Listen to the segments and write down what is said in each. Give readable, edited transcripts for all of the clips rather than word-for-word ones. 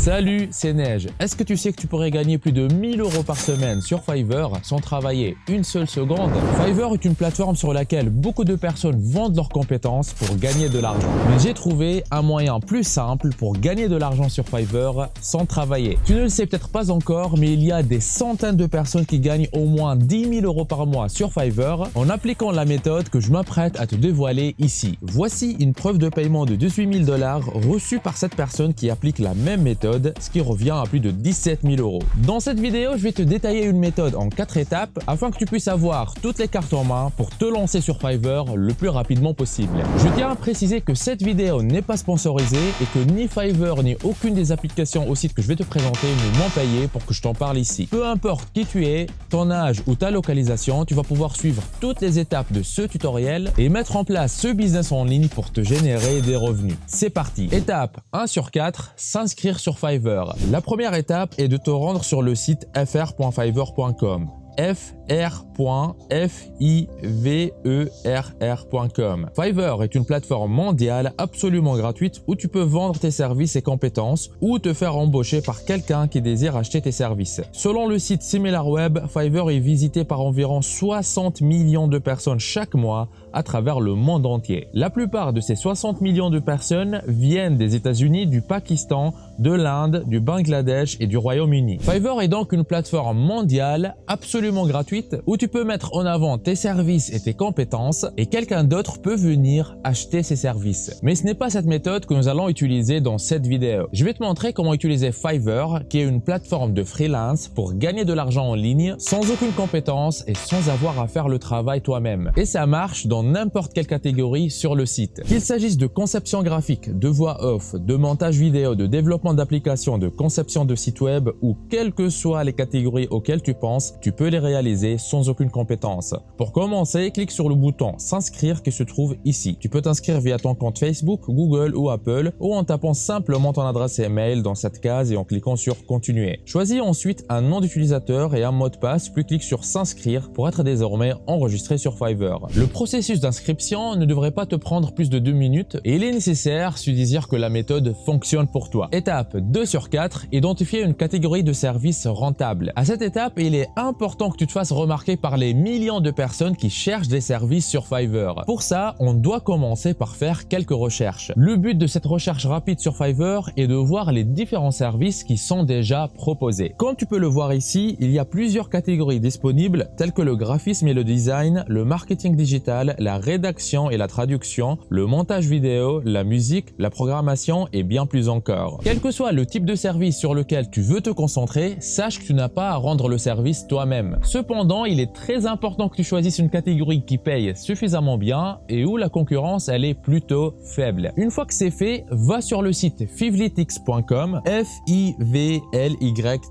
Salut, c'est Neige. Est-ce que tu sais que tu pourrais gagner plus de 1000 € par semaine sur Fiverr sans travailler une seule seconde? Fiverr est une plateforme sur laquelle beaucoup de personnes vendent leurs compétences pour gagner de l'argent. Mais j'ai trouvé un moyen plus simple pour gagner de l'argent sur Fiverr sans travailler. Tu ne le sais peut-être pas encore, mais il y a des centaines de personnes qui gagnent au moins 10 000 € par mois sur Fiverr en appliquant la méthode que je m'apprête à te dévoiler ici. Voici une preuve de paiement de 18 000 $ reçue par cette personne qui applique la même méthode, ce qui revient à plus de 17 000 €. Dans cette vidéo, je vais te détailler une méthode en 4 étapes afin que tu puisses avoir toutes les cartes en main pour te lancer sur Fiverr le plus rapidement possible. Je tiens à préciser que cette vidéo n'est pas sponsorisée et que ni Fiverr ni aucune des applications au site que je vais te présenter ne m'ont payé pour que je t'en parle ici. Peu importe qui tu es, ton âge ou ta localisation, tu vas pouvoir suivre toutes les étapes de ce tutoriel et mettre en place ce business en ligne pour te générer des revenus. C'est parti. Étape 1 sur 4, s'inscrire sur Fiverr. La première étape est de te rendre sur le site fr.fiverr.com. fr.fiverr.com. Fiverr est une plateforme mondiale absolument gratuite où tu peux vendre tes services et compétences ou te faire embaucher par quelqu'un qui désire acheter tes services. Selon le site SimilarWeb, Fiverr est visité par environ 60 millions de personnes chaque mois à travers le monde entier. La plupart de ces 60 millions de personnes viennent des États-Unis, du Pakistan, de l'Inde, du Bangladesh et du Royaume-Uni. Fiverr est donc une plateforme mondiale absolument gratuite où tu peux mettre en avant tes services et tes compétences et quelqu'un d'autre peut venir acheter ces services. Mais ce n'est pas cette méthode que nous allons utiliser dans cette vidéo. Je vais te montrer comment utiliser Fiverr, qui est une plateforme de freelance pour gagner de l'argent en ligne sans aucune compétence et sans avoir à faire le travail toi-même. Et ça marche dans n'importe quelle catégorie sur le site. Qu'il s'agisse de conception graphique, de voix off, de montage vidéo, de développement d'applications, de conception de sites web ou quelles que soient les catégories auxquelles tu penses, tu peux les réaliser sans aucune compétence. Pour commencer, clique sur le bouton s'inscrire qui se trouve ici. Tu peux t'inscrire via ton compte Facebook, Google ou Apple ou en tapant simplement ton adresse email dans cette case et en cliquant sur continuer. Choisis ensuite un nom d'utilisateur et un mot de passe puis clique sur s'inscrire pour être désormais enregistré sur Fiverr. Le processus d'inscription ne devrait pas te prendre plus de 2 minutes et il est nécessaire si tu désires que la méthode fonctionne pour toi. Étape 2 sur 4, identifier une catégorie de services rentables. À cette étape, il est important que tu te fasses remarquer par les millions de personnes qui cherchent des services sur Fiverr. Pour ça, on doit commencer par faire quelques recherches. Le but de cette recherche rapide sur Fiverr est de voir les différents services qui sont déjà proposés. Comme tu peux le voir ici, il y a plusieurs catégories disponibles telles que le graphisme et le design, le marketing digital, la rédaction et la traduction, le montage vidéo, la musique, la programmation et bien plus encore. Quel que soit le type de service sur lequel tu veux te concentrer, sache que tu n'as pas à rendre le service toi-même. Cependant, il est très important que tu choisisses une catégorie qui paye suffisamment bien et où la concurrence elle est plutôt faible. Une fois que c'est fait, va sur le site fivlytics.com,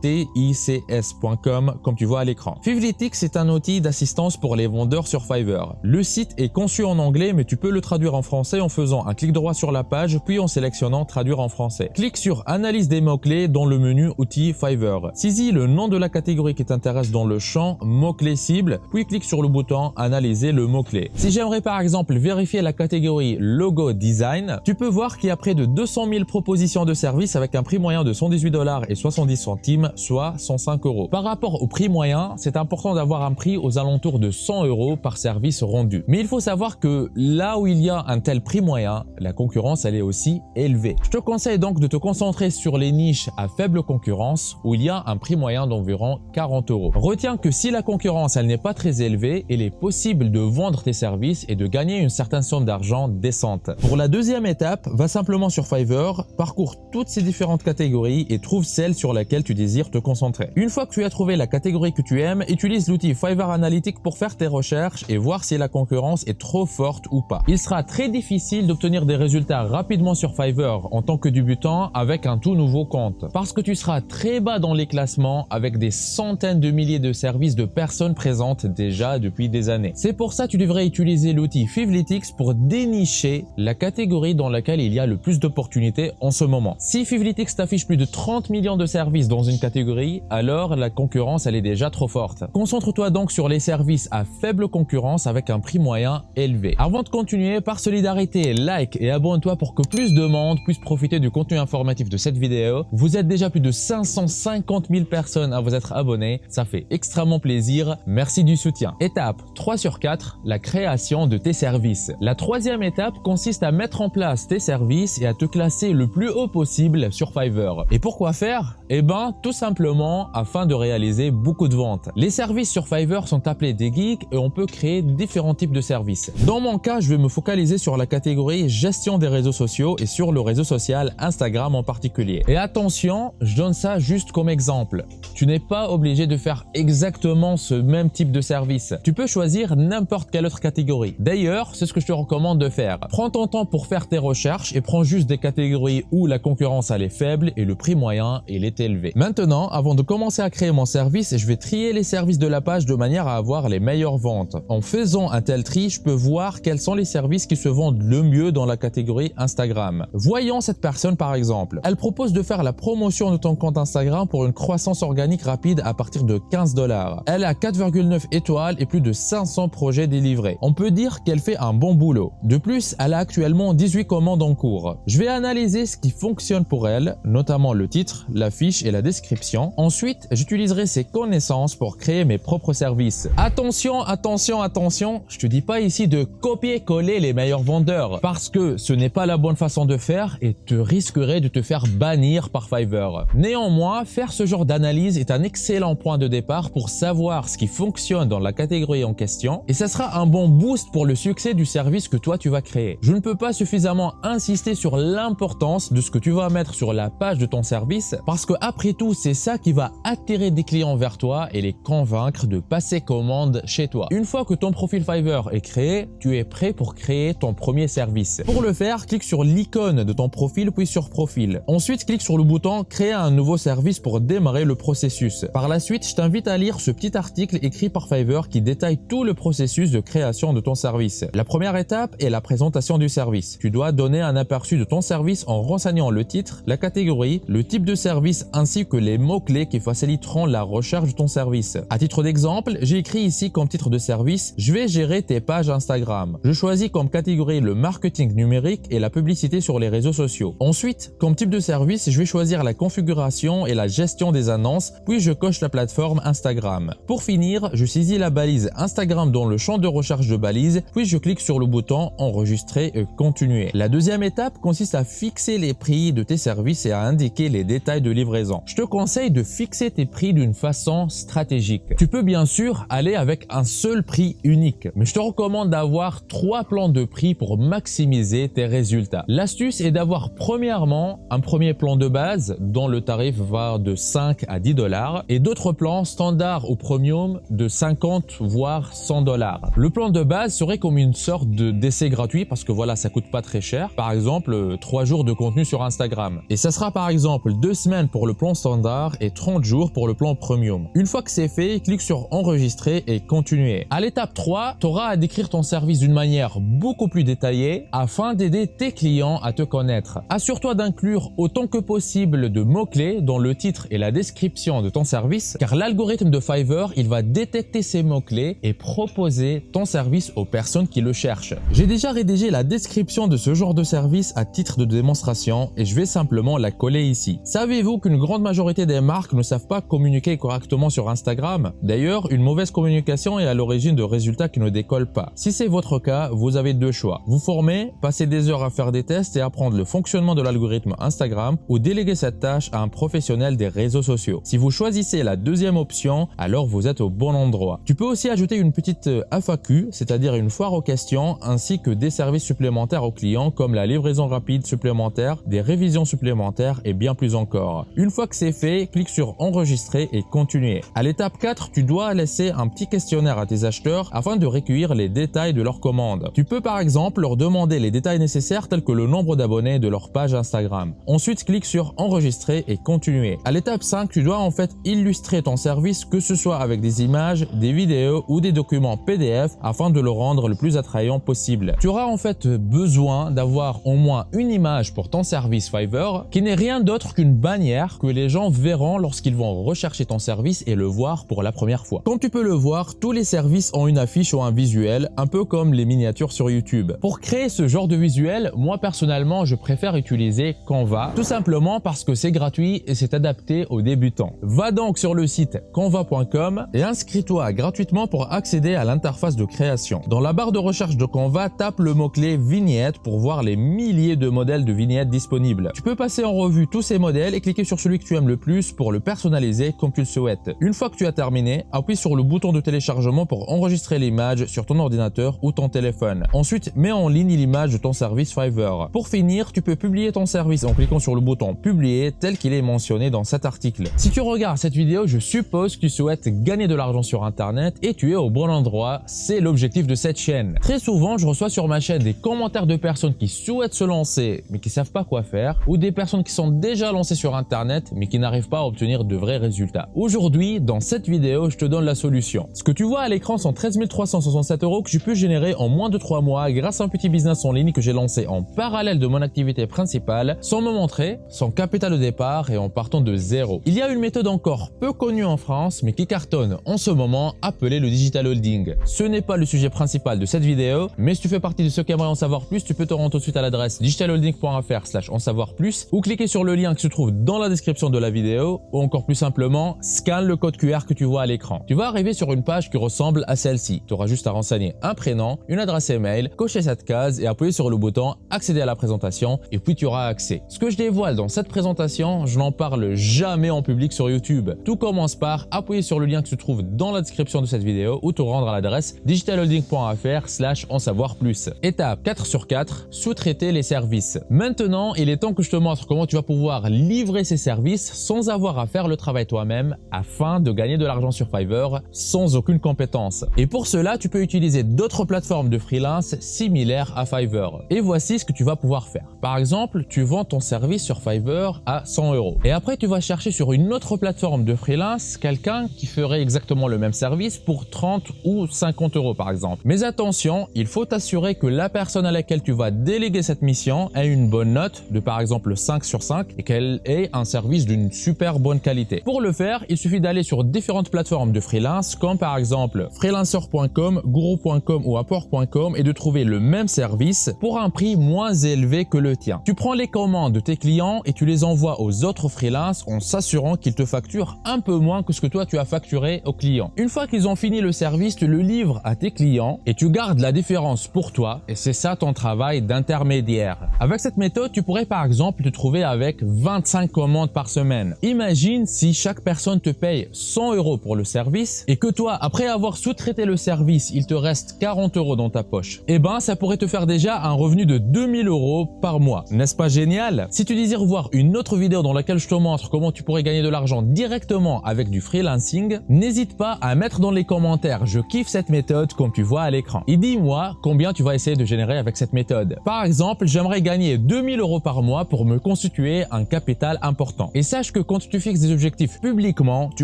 fivlytics.com comme tu vois à l'écran. Fivlytics est un outil d'assistance pour les vendeurs sur Fiverr. Le site est conçu en anglais mais tu peux le traduire en français en faisant un clic droit sur la page puis en sélectionnant traduire en français. Clique sur analyse des mots-clés dans le menu outils Fiverr. Saisis le nom de la catégorie qui t'intéresse dans le champ mots-clés cible puis clique sur le bouton analyser le mot-clé. Si j'aimerais par exemple vérifier la catégorie logo design, tu peux voir qu'il y a près de 200 000 propositions de services avec un prix moyen de 118 $ et 70 centimes, soit 105 €. Par rapport au prix moyen, c'est important d'avoir un prix aux alentours de 100 € par service rendu. Mais il faut savoir que là où il y a un tel prix moyen, la concurrence elle est aussi élevée. Je te conseille donc de te concentrer sur les niches à faible concurrence où il y a un prix moyen d'environ 40 €. Retiens que si la concurrence elle n'est pas très élevée, il est possible de vendre tes services et de gagner une certaine somme d'argent décente. Pour la deuxième étape, va simplement sur Fiverr, parcours toutes ces différentes catégories et trouve celle sur laquelle tu désires te concentrer. Une fois que tu as trouvé la catégorie que tu aimes, utilise l'outil Fiverr Analytics pour faire tes recherches et voir si la concurrence est trop forte ou pas. Il sera très difficile d'obtenir des résultats rapidement sur Fiverr en tant que débutant avec un tout nouveau compte parce que tu seras très bas dans les classements avec des centaines de milliers de services de personnes présentes déjà depuis des années. C'est pour ça que tu devrais utiliser l'outil Fivlytics pour dénicher la catégorie dans laquelle il y a le plus d'opportunités en ce moment. Si Fivlytics t'affiche plus de 30 millions de services dans une catégorie, alors la concurrence elle est déjà trop forte. Concentre-toi donc sur les services à faible concurrence avec un prix moyen moyen élevé. Avant de continuer, par solidarité, like et abonne-toi pour que plus de monde puisse profiter du contenu informatif de cette vidéo. Vous êtes déjà plus de 550 000 personnes à vous être abonnés, ça fait extrêmement plaisir, merci du soutien. Étape 3 sur 4, la création de tes services. La troisième étape consiste à mettre en place tes services et à te classer le plus haut possible sur Fiverr. Et pourquoi faire? Eh ben, tout simplement afin de réaliser beaucoup de ventes. Les services sur Fiverr sont appelés des gigs et on peut créer différents types de services. Dans mon cas, je vais me focaliser sur la catégorie gestion des réseaux sociaux et sur le réseau social Instagram en particulier. Et attention, je donne ça juste comme exemple. Tu n'es pas obligé de faire exactement ce même type de service. Tu peux choisir n'importe quelle autre catégorie. D'ailleurs, c'est ce que je te recommande de faire. Prends ton temps pour faire tes recherches et prends juste des catégories où la concurrence elle est faible et le prix moyen il est élevé. Maintenant, avant de commencer à créer mon service, je vais trier les services de la page de manière à avoir les meilleures ventes. En faisant un tel tri, je peux voir quels sont les services qui se vendent le mieux dans la catégorie Instagram. Voyons cette personne par exemple. Elle propose de faire la promotion de ton compte Instagram pour une croissance organique rapide à partir de 15 $. Elle a 4,9 étoiles et plus de 500 projets délivrés. On peut dire qu'elle fait un bon boulot. De plus, elle a actuellement 18 commandes en cours. Je vais analyser ce qui fonctionne pour elle, notamment le titre, la fiche et la description. Ensuite, j'utiliserai ses connaissances pour créer mes propres services. Attention, attention, attention, je te dis pas ici de copier-coller les meilleurs vendeurs parce que ce n'est pas la bonne façon de faire et te risquerais de te faire bannir par Fiverr. Néanmoins, faire ce genre d'analyse est un excellent point de départ pour savoir ce qui fonctionne dans la catégorie en question et ça sera un bon boost pour le succès du service que toi tu vas créer. Je ne peux pas suffisamment insister sur l'importance de ce que tu vas mettre sur la page de ton service parce que après tout, c'est ça qui va attirer des clients vers toi et les convaincre de passer commande chez toi. Une fois que ton profil Fiverr est créé, tu es prêt pour créer ton premier service. Pour le faire, clique sur l'icône de ton profil puis sur profil. Ensuite, clique sur le bouton créer un nouveau service pour démarrer le processus. Par la suite, je t'invite à lire ce petit article écrit par Fiverr qui détaille tout le processus de création de ton service. La première étape est la présentation du service. Tu dois donner un aperçu de ton service en renseignant le titre, la catégorie, le type de service ainsi que les mots-clés qui faciliteront la recherche de ton service. À titre d'exemple, j'ai écrit ici comme titre de service « Je vais gérer tes pages Instagram ». Je choisis comme catégorie le marketing numérique et la publicité sur les réseaux sociaux. Ensuite, comme type de service, je vais choisir la configuration et la gestion des annonces, puis je coche la plateforme Instagram. Pour finir, je saisis la balise Instagram dans le champ de recherche de balise, puis je clique sur le bouton enregistrer et continuer. La deuxième étape consiste à fixer les prix de tes services et à indiquer les détails de livraison. Je te conseille de fixer tes prix d'une façon stratégique. Tu peux bien sûr aller avec un seul prix unique, mais je te recommande d'avoir 3 plans de prix pour maximiser tes résultats. L'astuce est d'avoir premièrement un premier plan de base dont le tarif va de 5 à 10 $ et d'autres plans standard ou premium de 50 voire 100 $. Le plan de base serait comme une sorte d'essai gratuit parce que voilà, ça coûte pas très cher. Par exemple, 3 jours de contenu sur Instagram. Et ça sera par exemple 2 semaines pour le plan standard et 30 jours pour le plan premium. Une fois que c'est fait, clique sur enregistrer et continuer. À l'étape 3, tu auras à décrire ton service d'une manière beaucoup plus détaillée afin d'aider tes clients à te connaître. Assure-toi d'inclure autant que possible de mots-clés dans le titre et la description de ton service car l'algorithme de Fiverr, il va détecter ces mots-clés et proposer ton service aux personnes qui le cherchent. J'ai déjà rédigé la description de ce genre de service à titre de démonstration et je vais simplement la coller ici. Savez-vous qu'une grande majorité des marques ne savent pas communiquer correctement sur Instagram? D'ailleurs, une mauvaise communication est à l'origine de résultats qui ne décollent pas. Si c'est votre cas, vous avez 2 choix. Vous former, passer des heures à faire des tests et apprendre le fonctionnement de l'algorithme Instagram ou déléguer cette tâche à un professionnel des réseaux sociaux. Si vous choisissez la deuxième option, alors vous êtes au bon endroit. Tu peux aussi ajouter une petite FAQ, c'est-à-dire une foire aux questions, ainsi que des services supplémentaires aux clients comme la livraison rapide supplémentaire, des révisions supplémentaires et bien plus encore. Une fois que c'est fait, clique sur enregistrer et continuer. À l'étape 4, tu dois laisser un petit questionnaire à tes acheteurs afin de recueillir les détails de leur commande. Tu peux par exemple leur demander les détails nécessaires tels que le nombre d'abonnés de leur page Instagram. Ensuite, clique sur enregistrer et continuer. À l'étape 5, tu dois en fait illustrer ton service, que ce soit avec des images, des vidéos ou des documents PDF afin de le rendre le plus attrayant possible. Tu auras en fait besoin d'avoir au moins une image pour ton service Fiverr qui n'est rien d'autre qu'une bannière que les gens verront lorsqu'ils vont rechercher ton service et le voir pour la première fois. Comme tu peux le voir, tous les services ont une affiche ou un visuel visuel, un peu comme les miniatures sur YouTube. Pour créer ce genre de visuel, moi personnellement, je préfère utiliser Canva, tout simplement parce que c'est gratuit et c'est adapté aux débutants. Va donc sur le site canva.com et inscris-toi gratuitement pour accéder à l'interface de création. Dans la barre de recherche de Canva, tape le mot-clé vignette pour voir les milliers de modèles de vignettes disponibles. Tu peux passer en revue tous ces modèles et cliquer sur celui que tu aimes le plus pour le personnaliser comme tu le souhaites. Une fois que tu as terminé, appuie sur le bouton de téléchargement pour enregistrer l'image sur ton ordinateur ou ton téléphone. Ensuite, mets en ligne l'image de ton service Fiverr. Pour finir, tu peux publier ton service en cliquant sur le bouton publier tel qu'il est mentionné dans cet article. Si tu regardes cette vidéo, je suppose que tu souhaites gagner de l'argent sur internet et tu es au bon endroit, c'est l'objectif de cette chaîne. Très souvent, je reçois sur ma chaîne des commentaires de personnes qui souhaitent se lancer mais qui savent pas quoi faire, ou des personnes qui sont déjà lancées sur internet mais qui n'arrivent pas à obtenir de vrais résultats. Aujourd'hui, dans cette vidéo, je te donne la solution. Ce que tu vois à l'écran sont 13 367 € que j'ai pu générer en moins de 3 mois grâce à un petit business en ligne que j'ai lancé en parallèle de mon activité principale, sans me montrer, sans capital de départ et en partant de zéro. Il y a une méthode encore peu connue en France mais qui cartonne en ce moment, appelée le digital holding. Ce n'est pas le sujet principal de cette vidéo, mais si tu fais partie de ceux qui aimeraient en savoir plus, tu peux te rendre tout de suite à l'adresse digitalholding.fr/en savoir plus ou cliquer sur le lien qui se trouve dans la description de la vidéo, ou encore plus simplement, scanne le code QR que tu vois à l'écran. Tu vas arriver sur une page qui ressemble à celle-ci. Tu auras juste à renseigner un prénom, une adresse email, cocher cette case et appuyer sur le bouton accéder à la présentation et puis tu auras accès. Ce que je dévoile dans cette présentation, je n'en parle jamais en public sur YouTube. Tout commence par appuyer sur le lien qui se trouve dans la description de cette vidéo ou te rendre à l'adresse digitalholding.fr/en savoir plus. Étape 4 sur 4, sous-traiter les services. Maintenant, il est temps que je te montre comment tu vas pouvoir livrer ces services sans avoir à faire le travail toi-même afin de gagner de l'argent sur Fiverr sans aucune compétence. Et pour cela, tu peux utiliser d'autres plateformes de freelance similaires à Fiverr. Et voici ce que tu vas pouvoir faire. Par exemple, tu vends ton service sur Fiverr à 100 € et après tu vas chercher sur une autre plateforme de freelance quelqu'un qui ferait exactement le même service pour 30 ou 50 € par exemple. Mais attention, il faut t'assurer que la personne à laquelle tu vas déléguer cette mission ait une bonne note de par exemple 5 sur 5 et qu'elle ait un service d'une super bonne qualité. Pour le faire, il suffit d'aller sur différentes plateformes de freelance comme par exemple freelancer.com, guru.com ou apport.com et de trouver le même service pour un prix moins élevé que le tien. Tu prends les commandes de tes clients et tu les envoies aux autres freelances en s'assurant qu'ils te facturent un peu moins que ce que toi tu as facturé aux clients. Une fois qu'ils ont fini le service, tu le livres à tes clients et tu gardes la différence pour toi et c'est ça ton travail d'intermédiaire. Avec cette méthode, tu pourrais par exemple te trouver avec 25 commandes par semaine. Imagine si chaque personne te paye 100 € pour le service et que toi, après avoir sous-traité le service, il te reste 40 € dans ta poche. Eh ben, ça pourrait te faire déjà un revenu de 2000 € par mois. N'est-ce pas génial? Si tu désires voir une autre vidéo dans laquelle je te montre comment tu pourrais gagner de l'argent directement avec du freelancing, n'hésite pas à mettre dans les commentaires « Je kiffe cette méthode » comme tu vois à l'écran. Et dis-moi combien tu vas essayer de générer avec cette méthode. Par exemple, j'aimerais gagner 2000 € par mois pour me constituer un capital important. Et sache que quand tu fixes des objectifs publiquement, tu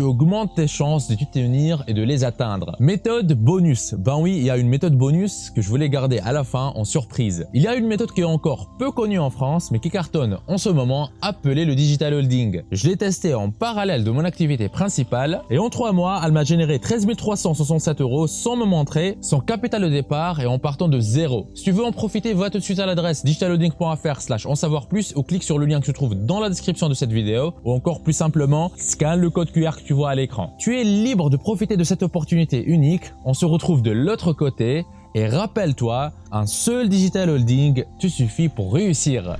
augmentes tes chances de t'y tenir et de les atteindre. Méthode bonus. Ben oui, il y a une méthode bonus que je voulais garder à la fin en surprise. Il y a une méthode qui est encore peu connue en France mais qui cartonne en ce moment, appelée le digital holding. Je l'ai testée en parallèle de mon activité principale et en 3 mois, elle m'a généré 13 367 € sans me montrer, sans capital de départ et en partant de zéro. Si tu veux en profiter, va tout de suite à l'adresse digitalholding.fr/en savoir plus ou clique sur le lien que se trouve dans la description de cette vidéo ou encore plus simplement, scanne le code QR que tu vois à l'écran. Tu es libre de profiter de cette opportunité unique. On se retrouve de l'autre côté et rappelle-toi, un seul digital holding te suffit pour réussir.